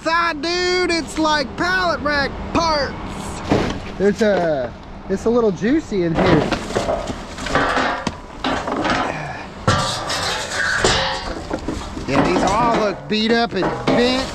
that, dude? It's like pallet rack parts. It's a little juicy in here. Yeah, these all look beat up and bent.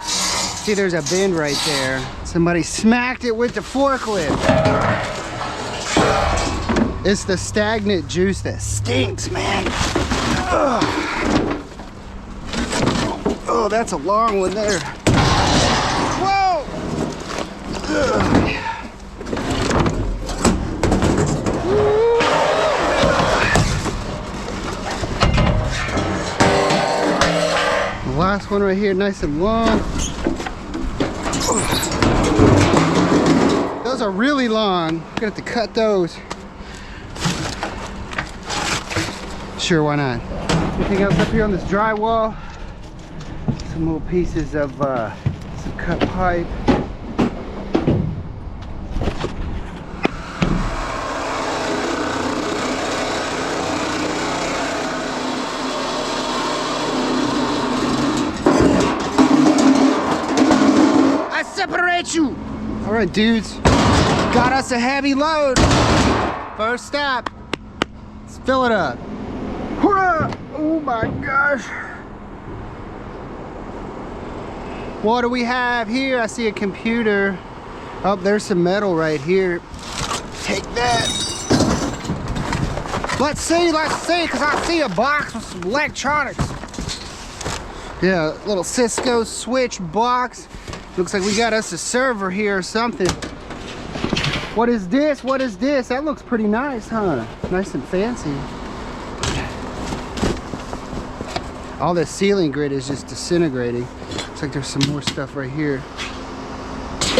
See, there's a bend right there. Somebody smacked it with the forklift. It's the stagnant juice that stinks, man. Ugh. Oh, that's a long one there. Whoa! Ugh. The last one right here, nice and long. Those are really long. I'm gonna have to cut those. Sure, why not? Anything else up here on this drywall? Some little pieces of some cut pipe. I separate you! All right, dudes. Got us a heavy load. First stop. Let's fill it up. Oh my gosh. What do we have here? I see a computer. Oh, there's some metal right here. Take that. Let's see, because I see a box with some electronics. Yeah, a little Cisco switch box. Looks like we got us a server here or something. What is this? What is this? That looks pretty nice, huh? Nice and fancy. All this ceiling grid is just disintegrating. Looks like there's some more stuff right here.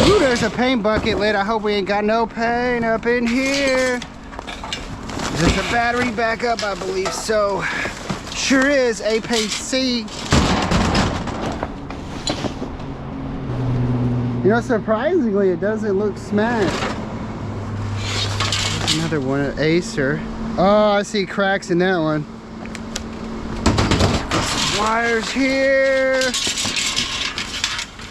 Ooh, there's a paint bucket lid. I hope we ain't got no paint up in here. There's a battery backup, I believe so. Sure is, APC. You know, surprisingly, it doesn't look smashed. There's another one, an Acer. Oh, I see cracks in that one. Wires here.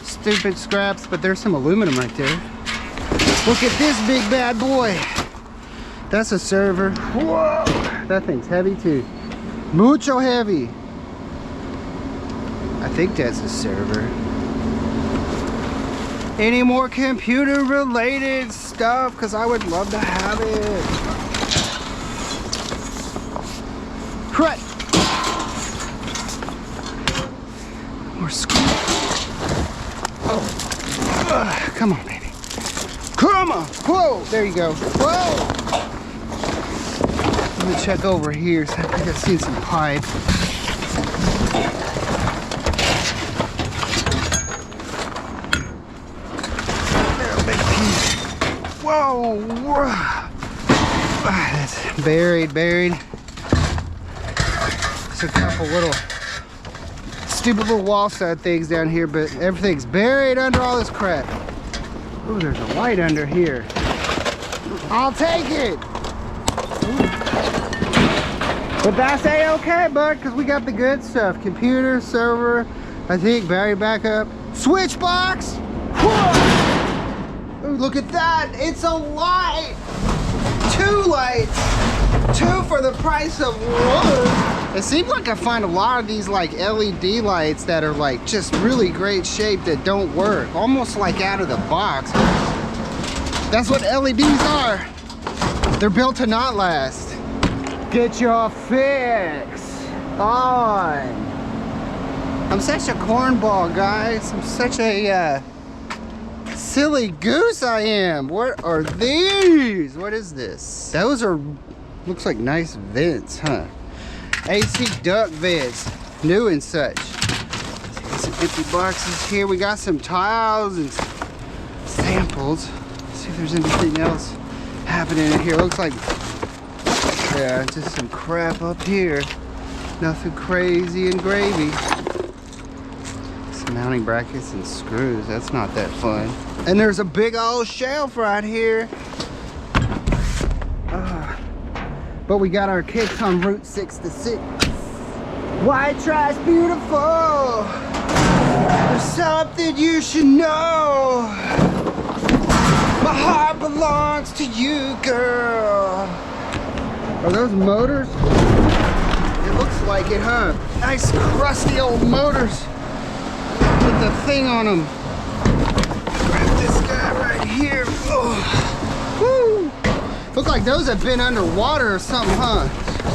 Stupid scraps, but there's some aluminum right there. Look at this big bad boy. That's a server. Whoa, that thing's heavy too. Mucho heavy. I think that's a server. Any more computer related stuff? Because I would love to have it. Crud. More screws. Oh, come on, baby. Come on. Whoa, there you go. Whoa. Let me check over here. So I think I've seen some pipe. There, big piece. Whoa. That's buried. There's a couple little stupid little wall side things down here, but everything's buried under all this crap. Oh, there's a light under here. I'll take it. Ooh. But that's a-okay, bud, because we got the good stuff. Computer, server, I think, battery backup. Switch box! Whoa! Ooh, look at that! It's a light! 2 lights! 2 for the price of 1. It seems like I find a lot of these like LED lights that are like just really great shape that don't work. Almost like out of the box. That's what LEDs are. They're built to not last. Get your fix on. I'm such a cornball, guys. I'm such a silly goose I am. What are these? What is this? Those are, looks like nice vents, huh? AC duct vents, new and such. Some empty boxes here. We got some tiles and samples. Let's see if there's anything else happening in here. Looks like, yeah, just some crap up here. Nothing crazy and gravy. Some mounting brackets and screws. That's not that fun. And there's a big old shelf right here. But we got our kicks on Route 66. White trash, beautiful. something you should know. My heart belongs to you, girl. Are those motors? It looks like it, huh? Nice crusty old motors with the thing on them. Grab this guy right here. Oh. Woo. Look like those have been underwater or something, huh?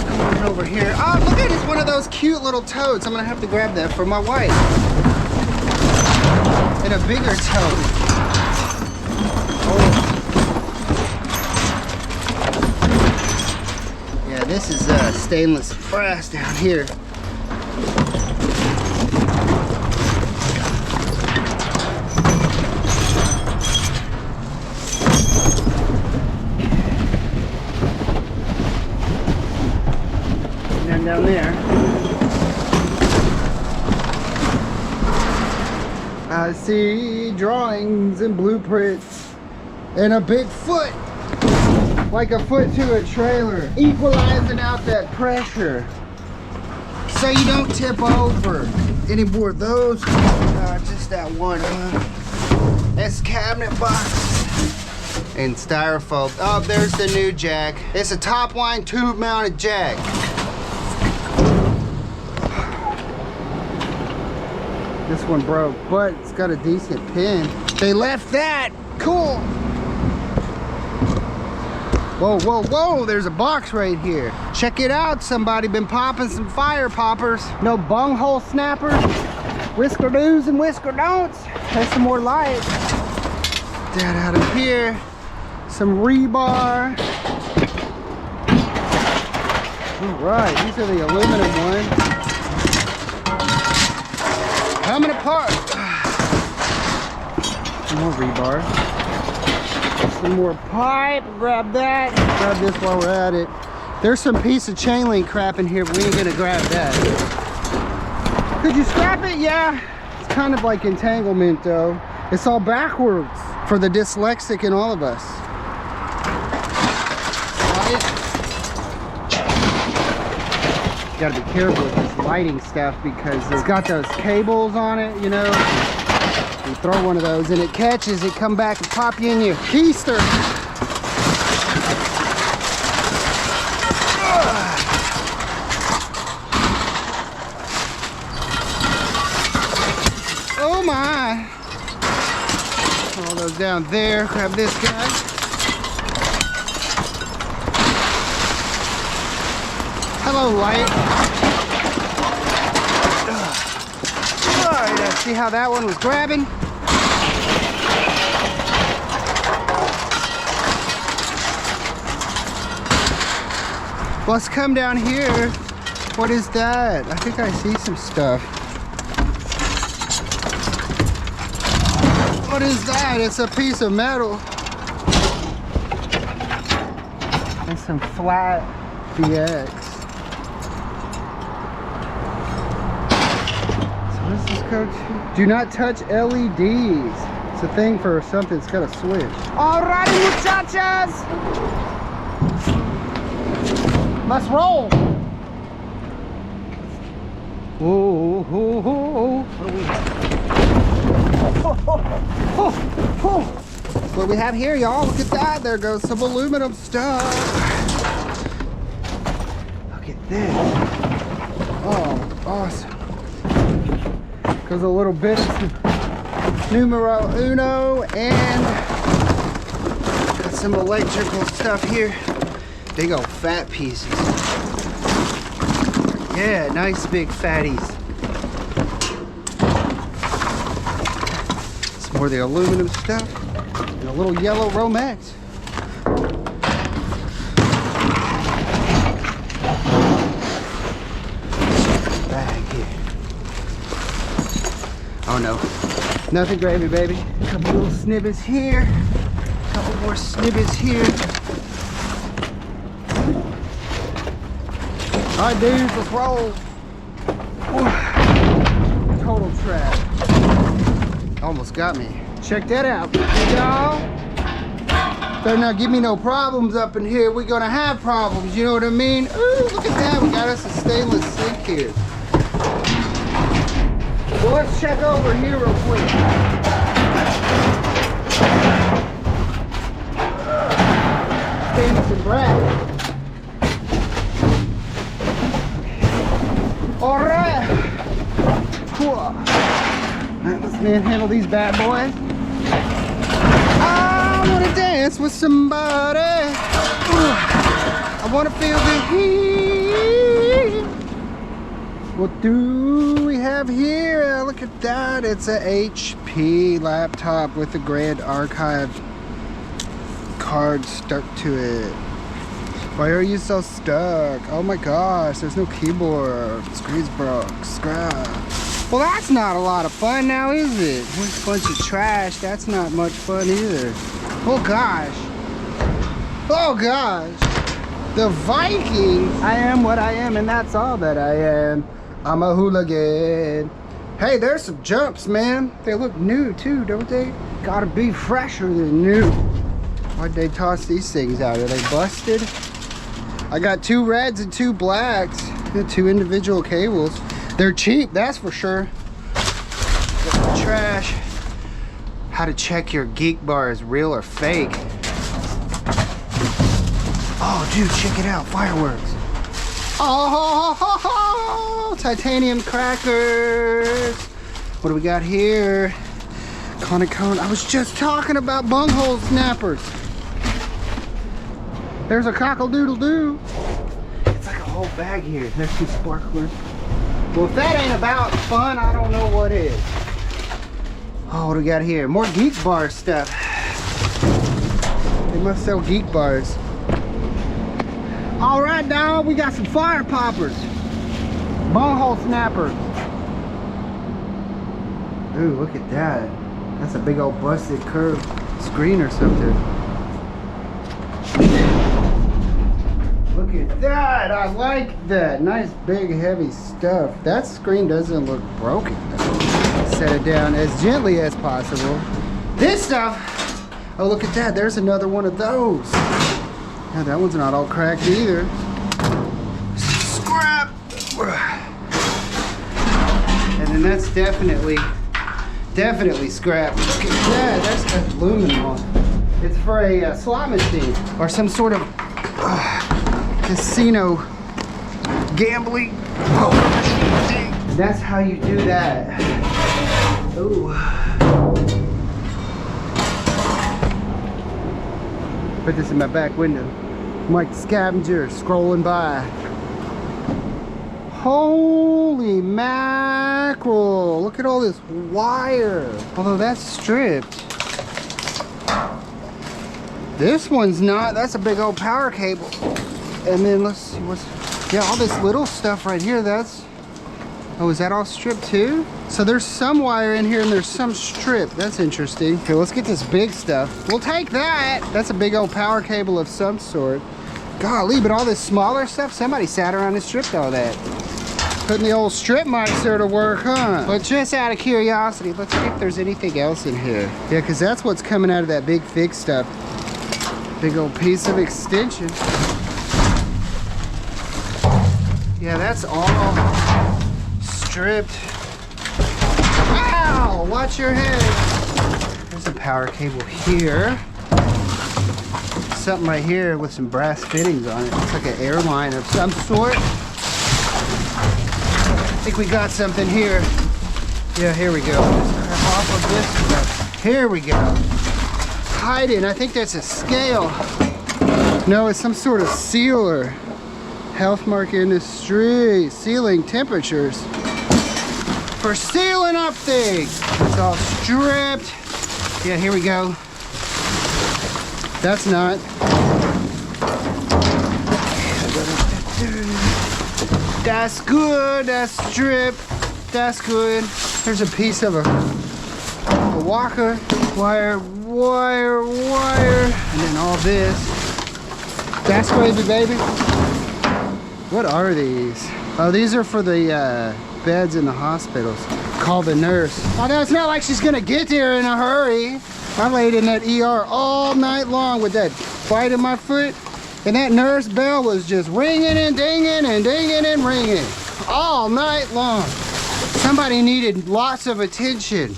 Come on over here. Oh, look at it. It's one of those cute little toads. I'm gonna have to grab that for my wife. And a bigger toad. Oh. Yeah, this is stainless brass down here. And down there, I see drawings and blueprints and a big foot. Like a foot to a trailer, equalizing out that pressure so you don't tip over. Any more of those? Just that one, huh? That's cabinet box and styrofoam. Oh, there's the new jack. It's a top line tube mounted jack. This one broke, but it's got a decent pin. They left that. Cool. Whoa, whoa, whoa, there's a box right here. Check it out, somebody been popping some fire poppers. No bunghole snappers, whisker do's and whisker don'ts. There's some more light. That out of here, some rebar. All right, these are the aluminum ones. Coming apart. Some more rebar. Some more pipe, grab that. Grab this while we're at it. There's some piece of chain link crap in here, but we ain't gonna grab that. Could you scrap it? Yeah. It's kind of like entanglement though. It's all backwards for the dyslexic in all of us. Right? You gotta be careful with this lighting stuff because it's got those cables on it, you know. You throw one of those and it catches, it come back and pop you in your keister. Oh my. All those down there, grab this guy. Hello, light. All right, let's see how that one was grabbing. Let's come down here. What is that? I think I see some stuff. What is that? It's a piece of metal. And some flat VX. So what does this go to? Do not touch LEDs. It's a thing for something that's got a switch. Alrighty, muchachas! Let's roll. Whoa, whoa, whoa. What do we have? What do we have here, y'all? Look at that. There goes some aluminum stuff. Look at this. Oh, awesome. Goes a little bit of some numero uno and got some electrical stuff here. Big old fat pieces. Yeah, nice big fatties. Some more of the aluminum stuff. And a little yellow Romex. Bag here. Oh no. Nothing gravy, baby. A couple little snippets here. A couple more snippets here. All right, dudes, let's roll. Total trap. Almost got me. Check that out, y'all. Better not give me no problems up in here. We're gonna have problems, you know what I mean? Ooh, look at that. We got us a stainless sink here. Well, let's check over here real quick. handle these bad boys. I wanna dance with somebody. I wanna feel the heat. What do we have here? Look at that. It's a HP laptop with the Grand Archive card stuck to it. Why are you so stuck? Oh my gosh, there's no keyboard. Screen's broke. Scrap. Well, that's not a lot of fun now, is it? There's a bunch of trash. That's not much fun either. Oh gosh. Oh gosh. The Vikings. I am what I am, and that's all that I am. I'm a hooligan. Hey, there's some jumps, man. They look new too, don't they? Gotta be fresher than new. Why'd they toss these things out? Are they busted? I got 2 reds and 2 blacks. Got 2 individual cables. They're cheap, that's for sure. Got the trash. How to check your geek bar is real or fake. Oh, dude, check it out. Fireworks. Oh, titanium crackers. What do we got here? Cone. I was just talking about bunghole snappers. There's a cockle-doodle-doo. It's like a whole bag here. There's some sparklers. Well, if that ain't about fun, I don't know what is. Oh, what do we got here? More geek bar stuff. They must sell geek bars. All right, dog, we got some fire poppers. Bunghole snappers. Ooh, look at that. That's a big old busted curved screen or something. Look at that, I like that. Nice big heavy stuff. That screen doesn't look broken though. Set it down as gently as possible. This stuff, oh look at that, there's another one of those. Yeah, that one's not all cracked either. Scrap! And then that's definitely scrap. Look at that, that's aluminum. It's for a slot machine or some sort of casino gambling. Oh, that's how you do that. Ooh. Put this in my back window. I'm like the scavenger scrolling by. Holy mackerel! Look at all this wire. Although that's stripped. This one's not. That's a big old power cable. And then let's see what's, yeah, all this little stuff right here, that's, oh, is that all stripped too? So there's some wire in here and there's some stripped. That's interesting. Okay, let's get this big stuff. We'll take that. That's a big old power cable of some sort. Golly, but all this smaller stuff, somebody sat around and stripped all that. Putting the old strip mixer to work, huh? But just out of curiosity, let's see if there's anything else in here. Yeah, because that's what's coming out of that big thick stuff. Big old piece of extension. Yeah, that's all stripped. Ow! Watch your head. There's a power cable here. Something right here with some brass fittings on it. Looks like an airline of some sort. I think we got something here. Yeah, here we go. Just crap off of this stuff. Here we go. Hiding. I think that's a scale. No, it's some sort of sealer. Health Mark Industry. Sealing temperatures. For sealing up things. It's all stripped. Yeah, here we go. That's not. That's good. That's stripped. That's good. There's a piece of a walker. Wire. And then all this. That's crazy, baby. What are these? Oh, these are for the beds in the hospitals. Call the nurse. Oh, no, it's not like she's gonna get there in a hurry. I laid in that ER all night long with that bite in my foot, and that nurse bell was just ringing and dinging and dinging and ringing all night long. Somebody needed lots of attention.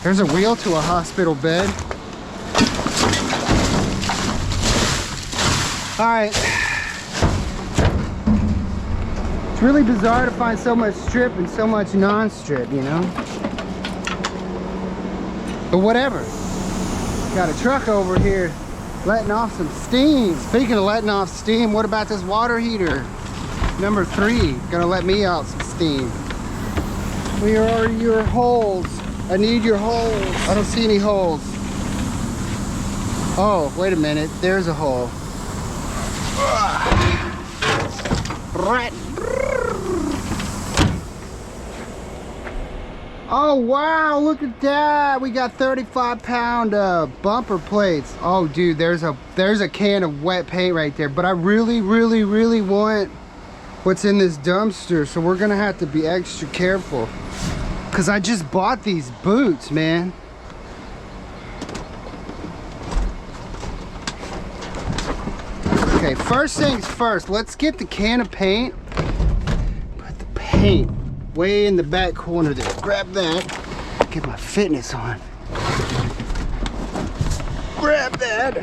There's a wheel to a hospital bed. All right. It's really bizarre to find so much strip and so much non-strip, you know? But whatever. Got a truck over here letting off some steam. Speaking of letting off steam, what about this water heater? Number 3, gonna let me out some steam. Where are your holes? I need your holes. I don't see any holes. Oh, wait a minute. There's a hole. Right. Oh wow, look at that. We got 35-pound bumper plates. Oh dude, there's a can of wet paint right there. But I really want what's in this dumpster, so we're gonna have to be extra careful. Cause I just bought these boots, man. Okay, first things first, let's get the can of paint. Put the paint way in the back corner there. Grab that. Get my fitness on. Grab that.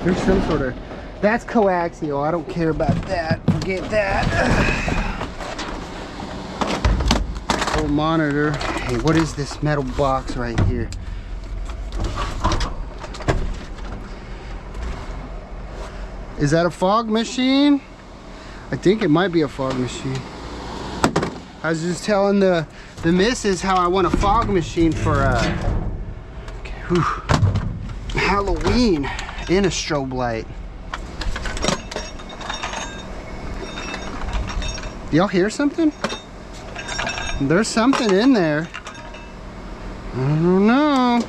There's some sort of... That's coaxial. I don't care about that. Forget that. Full monitor. Hey, what is this metal box right here? Is that a fog machine? I think it might be a fog machine. I was just telling the missus how I want a fog machine for Halloween and a strobe light. Do y'all hear something? There's something in there. I don't know.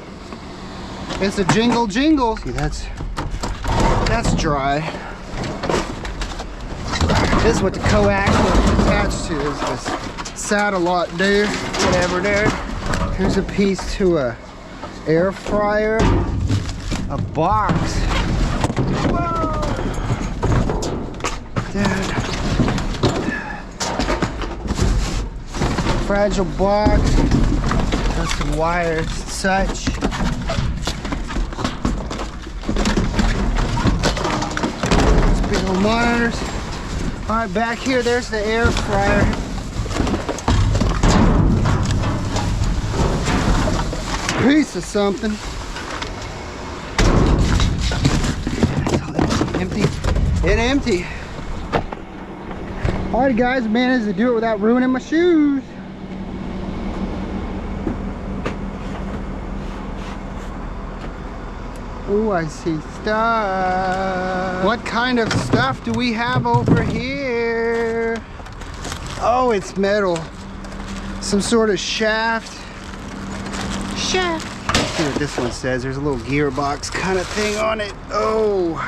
It's a jingle jingle. See, that's dry. This is what the coax is attached to, is this satellite there, whatever there. Here's a piece to a air fryer, a box. Whoa! Dude. Fragile box. Got some wires and such. Big old monitors. All right, back here, there's the air fryer. Piece of something. Empty and empty. All right, guys, managed to do it without ruining my shoes. Oh, I see stuff. What kind of stuff do we have over here? Oh, it's metal. Some sort of shaft. Let's see what this one says. There's a little gearbox kind of thing on it. Oh.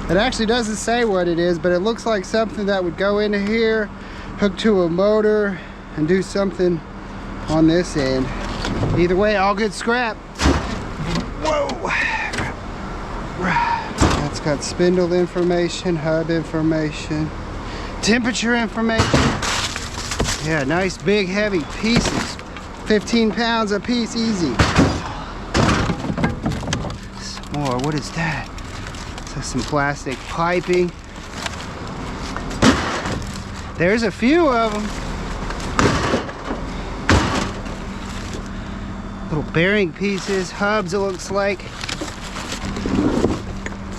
It actually doesn't say what it is, but it looks like something that would go into here, hook to a motor, and do something on this end. Either way, all good scrap. Whoa! That's got spindle information, hub information, temperature information. Yeah, nice big heavy pieces. 15 pounds a piece, easy. Some more, what is that? So some plastic piping. There's a few of them. Little bearing pieces, hubs it looks like.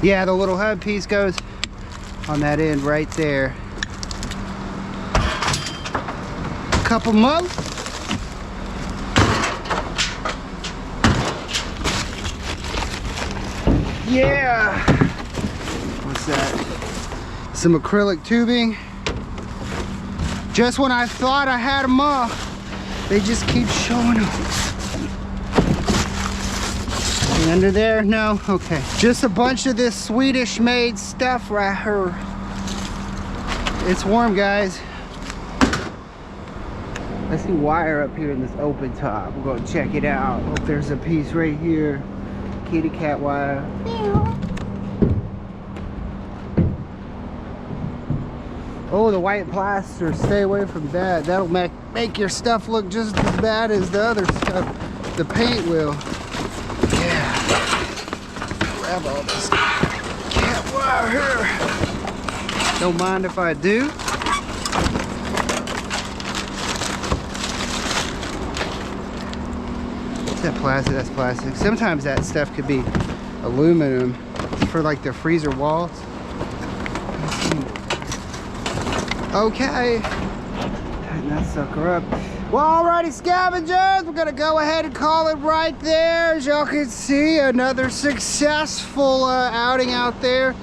Yeah, the little hub piece goes on that end right there. A couple more. Yeah. What's that? Some acrylic tubing. Just when I thought I had them all, they just keep showing up. Under there? No? Okay. Just a bunch of this Swedish made stuff right here. It's warm, guys. I see wire up here in this open top. We'll go check it out. Hope there's a piece right here. Kitty cat wire. Oh, the white plaster. Stay away from that. That'll make your stuff look just as bad as the other stuff. The paint will. Yeah. Grab all this cat wire here. Don't mind if I do. Is that plastic? That's plastic. Sometimes that stuff could be aluminum for like the freezer walls. Okay. Tighten that sucker up. Well, alrighty, scavengers, we're gonna go ahead and call it right there. As y'all can see, another successful outing out there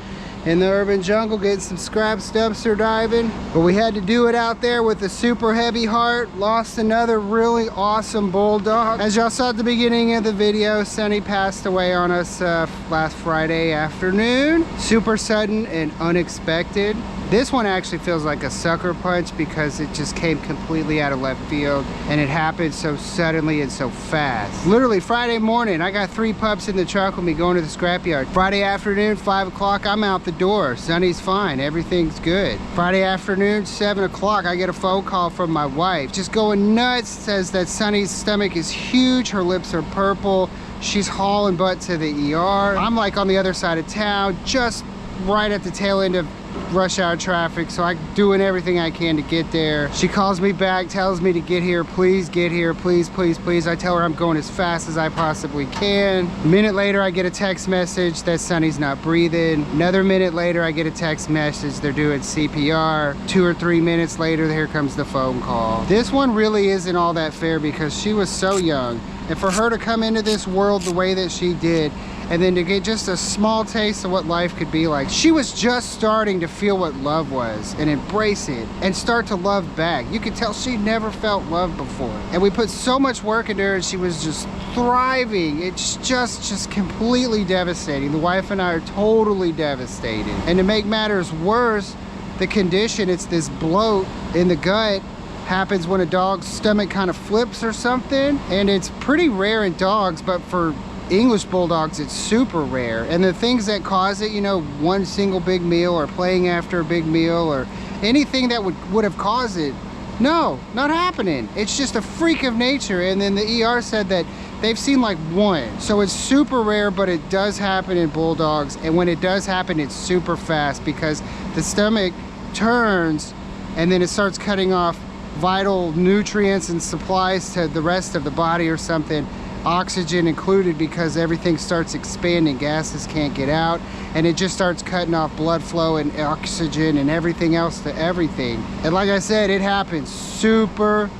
in the urban jungle, getting some scraps, dumpster diving. But we had to do it out there with a super heavy heart. Lost another really awesome bulldog. As y'all saw at the beginning of the video, Sunny passed away on us last Friday afternoon. Super sudden and unexpected. This one actually feels like a sucker punch because it just came completely out of left field and it happened so suddenly and so fast. Literally Friday morning, I got 3 pups in the truck with me going to the scrapyard. Friday afternoon, 5 o'clock, I'm out the door. Sunny's fine, everything's good. Friday afternoon, 7 o'clock, I get a phone call from my wife. Just going nuts, says that Sunny's stomach is huge, her lips are purple, she's hauling butt to the ER. I'm like on the other side of town, just right at the tail end of rush hour traffic, so I'm doing everything I can to get there. She calls me back, tells me to get here, please get here, please, please, please. I tell her I'm going as fast as I possibly can. A minute later, I get a text message that Sunny's not breathing. Another minute later, I get a text message they're doing CPR. 2 or 3 minutes later, here comes the phone call. This one really isn't all that fair because she was so young, and for her to come into this world the way that she did, and then to get just a small taste of what life could be like. She was just starting to feel what love was and embrace it and start to love back. You could tell she never felt love before. And we put so much work into her and she was just thriving. It's just completely devastating. The wife and I are totally devastated. And to make matters worse, the condition, it's this bloat in the gut, happens when a dog's stomach kind of flips or something. And it's pretty rare in dogs, but for English bulldogs, it's super rare. And the things that cause it, you know, one single big meal or playing after a big meal or anything that would have caused it, no, not happening. It's just a freak of nature. And then the ER said that they've seen like 1. So it's super rare, but it does happen in bulldogs. And when it does happen, it's super fast because the stomach turns and then it starts cutting off vital nutrients and supplies to the rest of the body or something. Oxygen included, because everything starts expanding, gases can't get out, and it just starts cutting off blood flow and oxygen and everything else to everything. And like I said, it happens super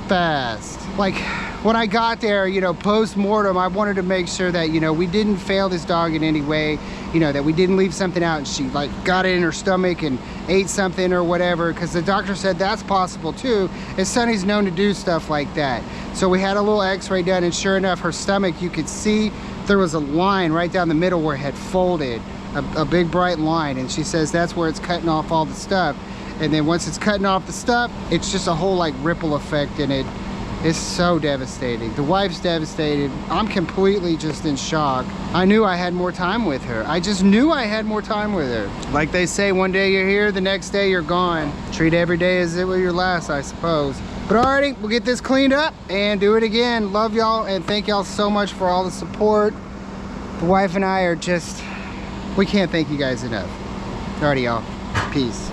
fast. Like when I got there, you know, post-mortem, I wanted to make sure that, you know, we didn't fail this dog in any way, you know, that we didn't leave something out and she like got it in her stomach and ate something or whatever, because the doctor said that's possible too, and Sunny's known to do stuff like that. So we had a little x-ray done, and sure enough, her stomach, you could see there was a line right down the middle where it had folded, a big bright line, and she says that's where it's cutting off all the stuff. And then once it's cutting off the stuff, it's just a whole like ripple effect, and it's so devastating. The wife's devastated. I'm completely just in shock. I knew I had more time with her. I just knew I had more time with her. Like they say, one day you're here, the next day you're gone. Treat every day as it were your last, I suppose. But alrighty, we'll get this cleaned up and do it again. Love y'all and thank y'all so much for all the support. The wife and I are just, we can't thank you guys enough. Alrighty, y'all. Peace.